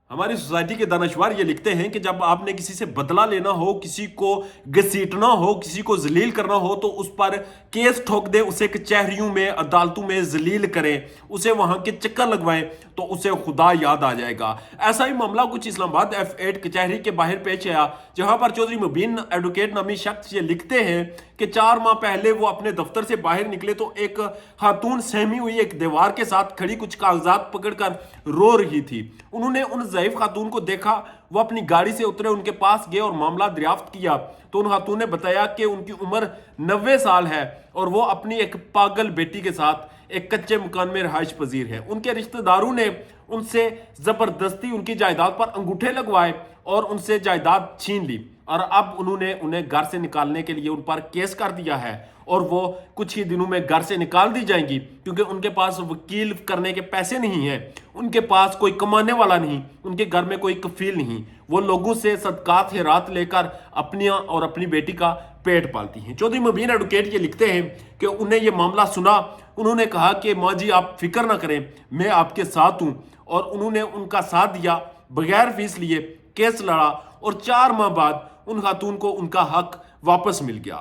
ہماری سوسائٹی کے دانشور یہ لکھتے ہیں کہ جب آپ نے کسی سے بدلہ لینا ہو، کسی کو گھسیٹنا ہو، کسی کو ذلیل کرنا ہو تو اس پر کیس ٹھوک دیں، اسے کچہریوں میں، عدالتوں میں ذلیل کریں، اسے وہاں کے چکر لگوائیں تو اسے خدا یاد آ جائے گا۔ ایسا ہی معاملہ کچھ اسلام آباد F8 کچہری کے باہر پیش آیا، جہاں پر چودھری مبین ایڈوکیٹ نامی شخص یہ لکھتے ہیں کہ 4 ماہ پہلے وہ اپنے دفتر سے باہر نکلے تو ایک خاتون سہمی ہوئی ایک دیوار کے ساتھ کھڑی کچھ کاغذات پکڑ کر رو رہی تھی۔ انہوں نے ان ضعیف خاتون کو دیکھا، وہ اپنی گاڑی سے اترے، ان کے پاس گئے اور معاملہ دریافت کیا تو ان خاتون نے بتایا کہ ان کی عمر 90 سال ہے اور وہ اپنی ایک پاگل بیٹی کے ساتھ ایک کچے مکان میں رہائش پذیر ہے۔ ان کے رشتہ داروں نے ان سے زبردستی ان کی جائیداد پر انگوٹھے لگوائے اور ان سے جائیداد چھین لی، اور اب انہوں نے انہیں گھر سے نکالنے کے لیے ان پر کیس کر دیا ہے اور وہ کچھ ہی دنوں میں گھر سے نکال دی جائیں گی، کیونکہ ان کے پاس وکیل کرنے کے پیسے نہیں ہیں، ان کے پاس کوئی کمانے والا نہیں، ان کے گھر میں کوئی کفیل نہیں، وہ لوگوں سے صدقات خیرات لے کر اپنی اور اپنی بیٹی کا پیٹ پالتی ہیں۔ چودھری مبین ایڈوکیٹ یہ لکھتے ہیں کہ انہیں یہ معاملہ سنا، انہوں نے کہا کہ ماں جی آپ فکر نہ کریں، میں آپ کے ساتھ ہوں، اور انہوں نے ان کا ساتھ دیا، بغیر فیس لیے کیس لڑا اور 4 ماہ بعد ان خاتون کو ان کا حق واپس مل گیا۔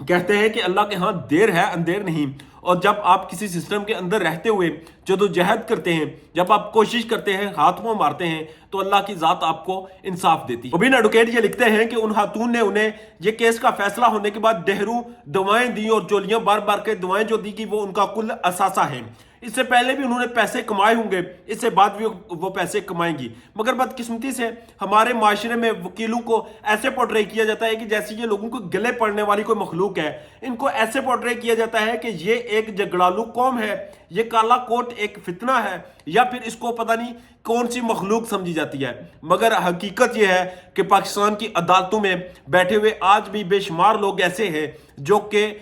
کہتے ہیں کہ اللہ کے ہاں دیر ہے اندیر نہیں، اور جب آپ کسی سسٹم کے اندر رہتے ہوئے جدوجہد کرتے ہیں، جب آپ کوشش کرتے ہیں، ہاتھ منہ مارتے ہیں، تو اللہ کی ذات آپ کو انصاف دیتی ہے۔ مبین ایڈوکیٹ یہ لکھتے ہیں کہ ان خاتون نے انہیں یہ کیس کا فیصلہ ہونے کے بعد ڈہروں دوائیں دی اور جولیاں بار بار کے دوائیں جو دی گی وہ ان کا کل اثاثہ ہے۔ اس سے پہلے بھی انہوں نے پیسے کمائے ہوں گے، اس سے بعد بھی وہ پیسے کمائیں گی، مگر بدقسمتی سے ہمارے معاشرے میں وکیلوں کو ایسے پورٹرے کیا جاتا ہے کہ جیسے یہ لوگوں کو گلے پڑنے والی کوئی مخلوق ہے۔ ان کو ایسے پورٹرے کیا جاتا ہے کہ یہ ایک جھگڑالو قوم ہے، یہ کالا کوٹ ایک فتنہ ہے، یا پھر اس کو پتہ نہیں کون سی مخلوق سمجھی جاتی ہے۔ مگر حقیقت یہ ہے کہ پاکستان کی عدالتوں میں بیٹھے ہوئے آج بھی بے شمار لوگ ایسے ہیں جو کہ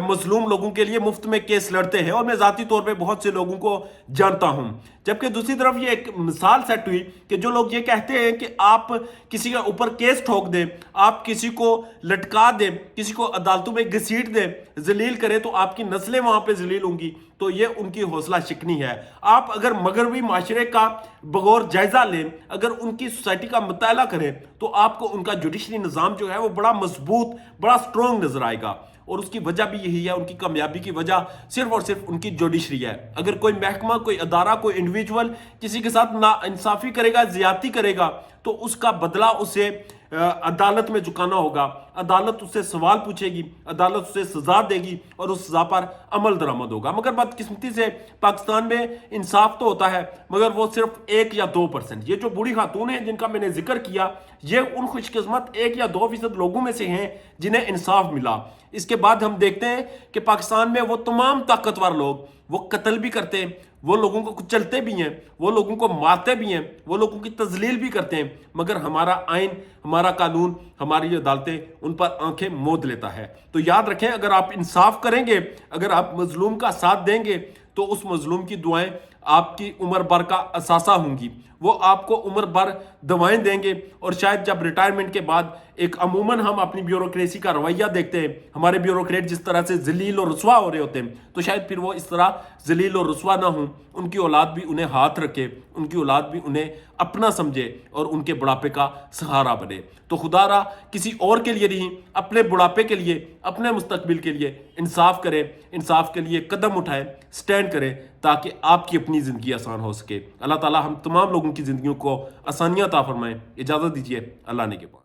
مظلوم لوگوں کے لیے مفت میں کیس لڑتے ہیں، اور میں ذاتی طور پہ بہت سے لوگوں کو جانتا ہوں۔ جبکہ دوسری طرف یہ ایک مثال سیٹ ہوئی کہ جو لوگ یہ کہتے ہیں کہ آپ کسی کے اوپر کیس ٹھوک دیں، آپ کسی کو لٹکا دیں، کسی کو عدالتوں میں گھسیٹ دیں، ذلیل کریں تو آپ کی نسلیں وہاں پہ ذلیل ہوں گی، تو یہ ان کی حوصلہ شکنی ہے۔ آپ اگر مغربی معاشرے کا بغور جائزہ لیں، اگر ان کی سوسائٹی کا مطالعہ کریں، تو آپ کو ان کا جوڈیشری نظام جو ہے وہ بڑا مضبوط، بڑا سٹرونگ نظر آئے گا، اور اس کی وجہ بھی یہی ہے، ان کی کامیابی کی وجہ صرف اور صرف ان کی جوڈیشری ہے۔ اگر کوئی محکمہ، کوئی ادارہ، کوئی انڈیویجول کسی کے ساتھ ناانصافی کرے گا، زیادتی کرے گا، تو اس کا بدلہ اسے عدالت میں چکانا ہوگا، عدالت اس سے سوال پوچھے گی، عدالت اسے سزا دے گی اور اس سزا پر عمل درآمد ہوگا۔ مگر بدقسمتی سے پاکستان میں انصاف تو ہوتا ہے، مگر وہ صرف 1 یا 2%۔ یہ جو بوڑھی خاتون ہیں جن کا میں نے ذکر کیا، یہ ان خوش قسمت 1 یا 2% لوگوں میں سے ہیں جنہیں انصاف ملا۔ اس کے بعد ہم دیکھتے ہیں کہ پاکستان میں وہ تمام طاقتور لوگ، وہ قتل بھی کرتے ہیں، وہ لوگوں کو کچلتے بھی ہیں، وہ لوگوں کو مارتے بھی ہیں، وہ لوگوں کی تذلیل بھی کرتے ہیں، مگر ہمارا آئین، ہمارا قانون، ہماری عدالتیں ان پر آنکھیں موند لیتا ہے۔ تو یاد رکھیں، اگر آپ انصاف کریں گے، اگر آپ مظلوم کا ساتھ دیں گے، تو اس مظلوم کی دعائیں آپ کی عمر بھر کا اثاثہ ہوں گی، وہ آپ کو عمر بھر دوائیں دیں گے، اور شاید جب ریٹائرمنٹ کے بعد ایک عموماً ہم اپنی بیوروکریسی کا رویہ دیکھتے ہیں، ہمارے بیوروکریٹ جس طرح سے ذلیل اور رسوا ہو رہے ہوتے ہیں، تو شاید پھر وہ اس طرح ذلیل اور رسوا نہ ہوں، ان کی اولاد بھی انہیں ہاتھ رکھے، ان کی اولاد بھی انہیں اپنا سمجھے اور ان کے بڑھاپے کا سہارا بنے۔ تو خدا را کسی اور کے لیے نہیں، اپنے بڑھاپے کے لیے، اپنے مستقبل کے لیے انصاف کریں، انصاف کے لیے قدم اٹھائیں، سٹینڈ کریں، تاکہ آپ کی اپنی زندگی آسان ہو سکے۔ اللہ تعالی ہم تمام لوگوں کی زندگیوں کو آسانیاں عطا فرمائیں۔ اجازت دیجیے، اللہ نے کے پاس۔